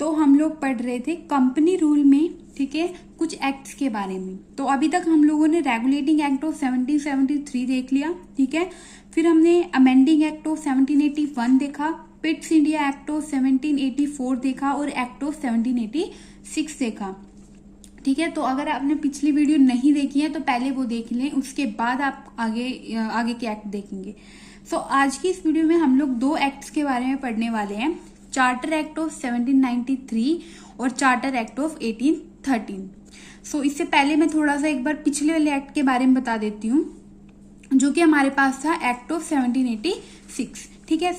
तो हम लोग पढ़ रहे थे कंपनी रूल में, ठीक है, कुछ एक्ट्स के बारे में। तो अभी तक हम लोगों ने रेगुलेटिंग एक्ट ऑफ 1773 देख लिया, ठीक है। फिर हमने अमेंडिंग एक्ट ऑफ 1781 देखा, पिट्स इंडिया एक्ट ऑफ 1784 देखा और एक्ट ऑफ 1786 देखा, ठीक है। तो अगर आपने पिछली वीडियो नहीं देखी है तो पहले वो देख लें, उसके बाद आप आगे के एक्ट देखेंगे। सो आज की इस वीडियो में हम लोग दो एक्ट्स के बारे में पढ़ने वाले हैं, चार्टर एक्ट ऑफ 1793 और चार्टर एक्ट ऑफ 1813। सो इससे पहले मैं थोड़ा सा एक बार पिछले वाले एक्ट के बारे में बता देती हूँ, जो कि हमारे पास था एक्ट ऑफ 1786, ठीक है।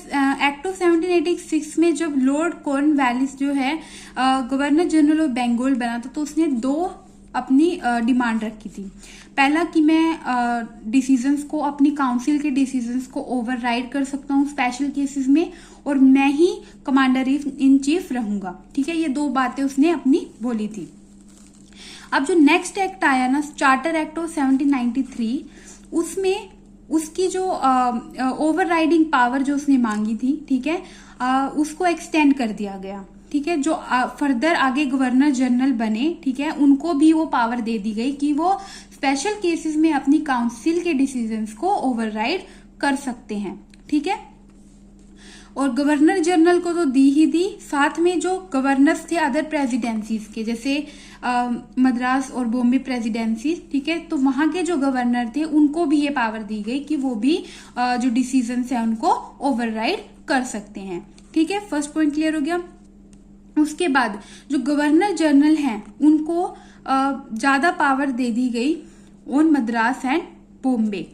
एक्ट ऑफ 1786 में जब लॉर्ड कॉर्नवालिस जो है गवर्नर जनरल ऑफ बंगाल बना था, तो उसने दो अपनी डिमांड रखी थी। पहला कि मैं डिसीजंस को, अपनी काउंसिल के डिसीजंस को ओवरराइड कर सकता हूँ स्पेशल केसेस में, और मैं ही कमांडर इन चीफ रहूंगा, ठीक है। ये दो बातें उसने अपनी बोली थी। अब जो नेक्स्ट एक्ट आया ना, चार्टर एक्ट ऑफ 1793, उसमें उसकी जो ओवरराइडिंग पावर जो उसने मांगी थी, ठीक है, उसको एक्सटेंड कर दिया गया, ठीक है। जो फर्दर आगे गवर्नर जनरल बने, ठीक है, उनको भी वो पावर दे दी गई कि वो स्पेशल केसेस में अपनी काउंसिल के डिसीजंस को ओवरराइड कर सकते हैं, ठीक है। और गवर्नर जनरल को तो दी ही दी, साथ में जो गवर्नर्स थे अदर प्रेसिडेंसीज के, जैसे मद्रास और बॉम्बे प्रेसिडेंसी, ठीक है, तो वहां के जो गवर्नर थे उनको भी ये पावर दी गई कि वो भी जो डिसीजंस है उनको ओवरराइड कर सकते हैं, ठीक है। फर्स्ट पॉइंट क्लियर हो गया। उसके बाद जो गवर्नर जनरल हैं उनको ज्यादा पावर दे दी गई ऑन मद्रास एंड बॉम्बे।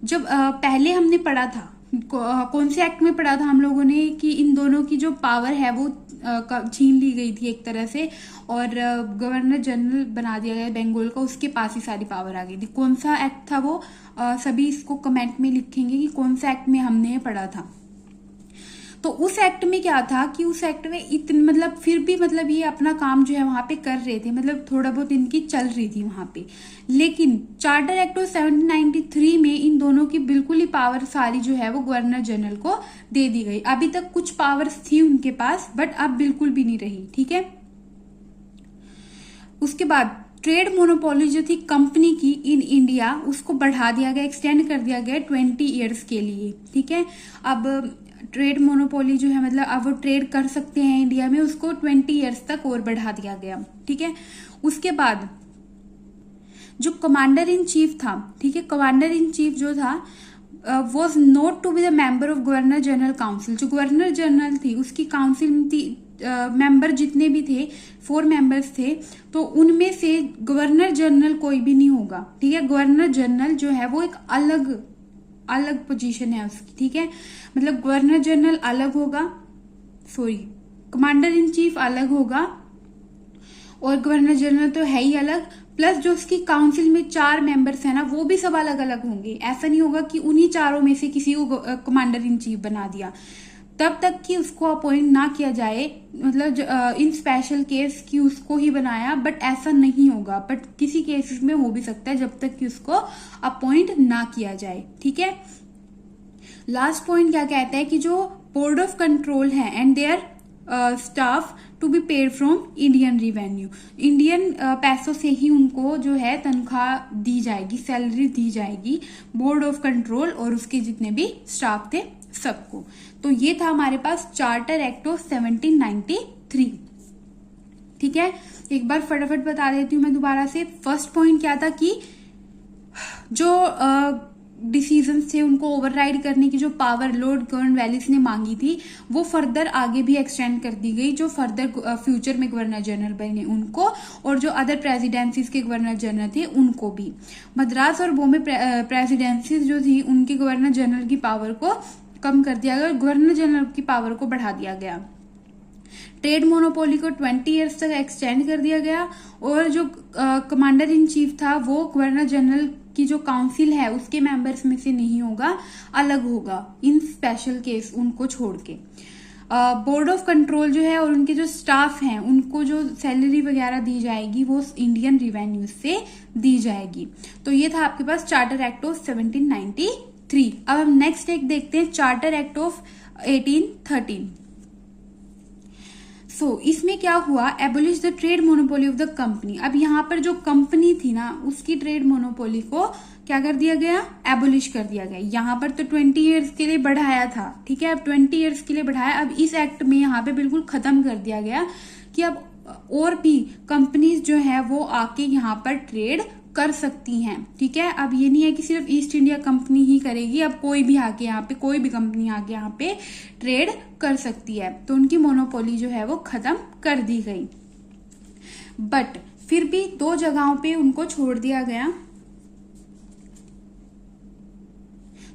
जब पहले हमने पढ़ा था, कौन से एक्ट में पढ़ा था हम लोगों ने, कि इन दोनों की जो पावर है वो छीन ली गई थी एक तरह से, और गवर्नर जनरल बना दिया गया बंगाल का, उसके पास ही सारी पावर आ गई थी। कौन सा एक्ट था वो, सभी इसको कमेंट में लिखेंगे कि कौन सा एक्ट में हमने पढ़ा था। तो उस एक्ट में क्या था कि उस एक्ट में इतने मतलब फिर भी मतलब ये अपना काम जो है वहां पे कर रहे थे, मतलब थोड़ा बहुत इनकी चल रही थी वहां पे। लेकिन चार्टर एक्ट ऑफ 1793 में इन दोनों की बिल्कुल ही पावर सारी जो है वो गवर्नर जनरल को दे दी गई। अभी तक कुछ पावर्स थी उनके पास, बट अब बिल्कुल भी नहीं रही, ठीक है। उसके बाद ट्रेड मोनोपोली जो थी कंपनी की इन इंडिया, उसको बढ़ा दिया गया, एक्सटेंड कर दिया गया 20 ईयर्स के लिए, ठीक है। अब ट्रेड मोनोपोली जो है मतलब अब वो ट्रेड कर सकते हैं इंडिया में, उसको 20 ईयर्स तक और बढ़ा दिया गया, ठीक है। उसके बाद जो कमांडर इन चीफ था, ठीक है, कमांडर इन चीफ जो था was not to be the member of governor general council. जो गवर्नर जनरल थी उसकी काउंसिल में थी मेंबर जितने भी थे, 4 मेंबर्स थे, तो उनमें से गवर्नर जनरल कोई भी नहीं होगा, ठीक है। गवर्नर जनरल जो है वो एक अलग पोजीशन है उसकी, ठीक है। मतलब गवर्नर जनरल अलग होगा, कमांडर इन चीफ अलग होगा, और गवर्नर जनरल तो है ही अलग, प्लस जो उसकी काउंसिल में 4 मेंबर्स है ना, वो भी सब अलग अलग होंगे। ऐसा नहीं होगा कि उन्हीं चारों में से किसी को कमांडर इन चीफ बना दिया, तब तक कि उसको अपॉइंट ना किया जाए, मतलब इन स्पेशल केस की उसको ही बनाया, बट ऐसा नहीं होगा। बट किसी केसेस में हो भी सकता है जब तक कि उसको अपॉइंट ना किया जाए, ठीक है। लास्ट पॉइंट क्या कहता है कि जो बोर्ड ऑफ कंट्रोल है and their staff to be paid from Indian revenue, Indian पैसों से ही उनको जो है तनख्वाह दी जाएगी, सैलरी दी जाएगी, बोर्ड ऑफ कंट्रोल और उसके जितने भी स्टाफ थे सबको। तो ये था हमारे पास चार्टर एक्ट ऑफ 1793, ठीक है। एक बार फटाफट बता देती हूँ मैं दोबारा से। फर्स्ट पॉइंट क्या था कि जो डिसीजंस थे उनको ओवरराइड करने की जो पावर लॉर्ड कॉर्नवालिस ने मांगी थी, वो फर्दर आगे भी एक्सटेंड कर दी गई, जो फर्दर फ्यूचर में गवर्नर जनरल बने उनको, और जो अदर प्रेसिडेंसीज के गवर्नर जनरल थे उनको भी। मद्रास और बॉम्बे प्रेसिडेंसीज जो थी उनके गवर्नर जनरल की पावर को कम कर दिया गया, गवर्नर जनरल की पावर को बढ़ा दिया गया। ट्रेड मोनोपोली को 20 ईयर्स तक एक्सटेंड कर दिया गया, और जो कमांडर इन चीफ था वो गवर्नर जनरल की जो काउंसिल है उसके मेंबर्स में से नहीं होगा, अलग होगा इन स्पेशल केस उनको छोड़ के। बोर्ड ऑफ कंट्रोल जो है और उनके जो स्टाफ हैं उनको जो सैलरी वगैरह दी जाएगी वो इंडियन रिवेन्यू से दी जाएगी। तो ये था आपके पास चार्टर एक्ट ऑफ 1793। अब हम नेक्स्ट एक देखते हैं, चार्टर एक्ट ऑफ 1813। इसमें क्या हुआ, abolish the trade monopoly of the company. अब यहाँ पर जो कंपनी थी ना, उसकी ट्रेड मोनोपोली को क्या कर दिया गया, एबोलिश कर दिया गया। यहाँ पर तो 20 ईयर्स के लिए बढ़ाया था, ठीक है, अब 20 ईयर्स के लिए बढ़ाया। अब इस एक्ट में यहाँ पे बिल्कुल खत्म कर दिया गया कि अब और भी कंपनीज जो है वो आके यहाँ पर ट्रेड कर सकती हैं, ठीक है। अब ये नहीं है कि सिर्फ ईस्ट इंडिया कंपनी ही करेगी, अब कोई भी आके यहाँ पे, कोई भी कंपनी आके यहाँ पे ट्रेड कर सकती है। तो उनकी मोनोपोली जो है वो खत्म कर दी गई। बट फिर भी 2 जगहों पे उनको छोड़ दिया गया।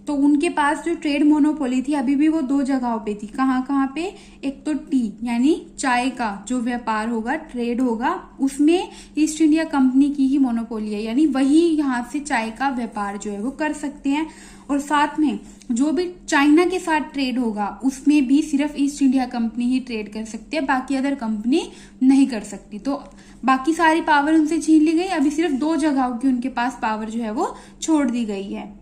तो उनके पास जो ट्रेड मोनोपोली थी अभी भी वो 2 जगहों पे थी। कहाँ पे, एक तो टी यानी चाय का जो व्यापार होगा, ट्रेड होगा, उसमें ईस्ट इंडिया कंपनी की ही मोनोपोली है, यानी वही यहाँ से चाय का व्यापार जो है वो कर सकते हैं। और साथ में जो भी चाइना के साथ ट्रेड होगा उसमें भी सिर्फ ईस्ट इंडिया कंपनी ही ट्रेड कर सकती है, बाकी अदर कंपनी नहीं कर सकती। तो बाकी सारी पावर उनसे छीन ली गई, अभी सिर्फ 2 जगहों की उनके पास पावर जो है वो छोड़ दी गई है।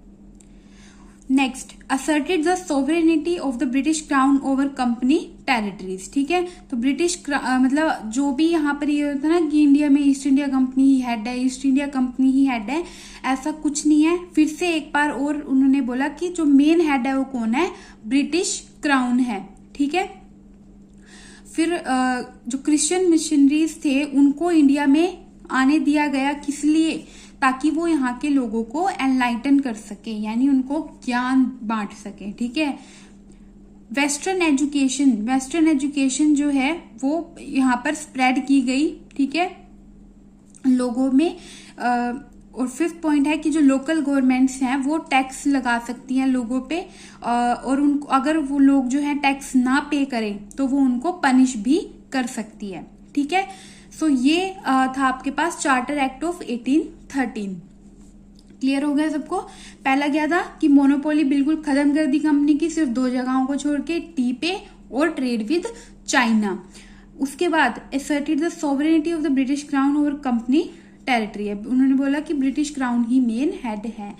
Next, asserted the sovereignty of the British crown over company territories, ठीक है। तो ब्रिटिश मतलब जो भी यहाँ पर ये होता है ना कि इंडिया में ईस्ट इंडिया कंपनी ही हेड है, ईस्ट इंडिया कंपनी ही हेड है, ऐसा कुछ नहीं है। फिर से एक बार और उन्होंने बोला कि जो मेन हेड है वो कौन है, ब्रिटिश क्राउन है, ठीक है। फिर जो क्रिश्चियन मिशनरीज थे उनको इंडिया में आने दिया गया, किस लिए, ताकि वो यहाँ के लोगों को एनलाइटन कर सके, यानी उनको ज्ञान बांट सके, ठीक है। वेस्टर्न एजुकेशन जो है वो यहाँ पर स्प्रेड की गई, ठीक है, लोगों में। और 5th पॉइंट है कि जो लोकल गवर्नमेंट्स हैं वो टैक्स लगा सकती हैं लोगों पे, और उनको अगर वो लोग जो है टैक्स ना पे करें तो वो उनको पनिश भी कर सकती है, ठीक है। सो ये था आपके पास चार्टर एक्ट ऑफ 1813। क्लियर हो गया सबको। पहला क्या था कि मोनोपोली बिल्कुल खत्म कर दी कंपनी की, सिर्फ 2 जगहों को छोड़ के, टी पे और ट्रेड विद चाइना। उसके बाद asserted the sovereignty of the British crown over company territory. अब उन्होंने बोला कि ब्रिटिश क्राउन ही मेन हेड है।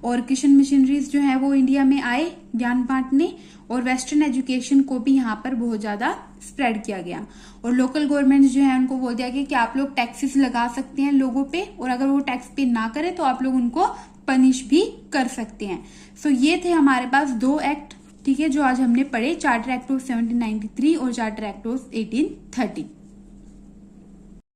और क्रिश्चियन मिशनरीज जो है वो इंडिया में आए ज्ञान बांटने, और वेस्टर्न एजुकेशन को भी यहाँ पर बहुत ज्यादा स्प्रेड किया गया। और लोकल गवर्नमेंट जो है उनको बोल दिया गया कि आप लोग टैक्सेस लगा सकते हैं लोगों पे, और अगर वो टैक्स पे ना करे तो आप लोग उनको पनिश भी कर सकते हैं। सो ये थे हमारे पास 2 एक्ट, ठीक है, जो आज हमने पढ़े, चार्टर एक्ट ऑफ 1793 और चार्टर एक्ट ऑफ 1830।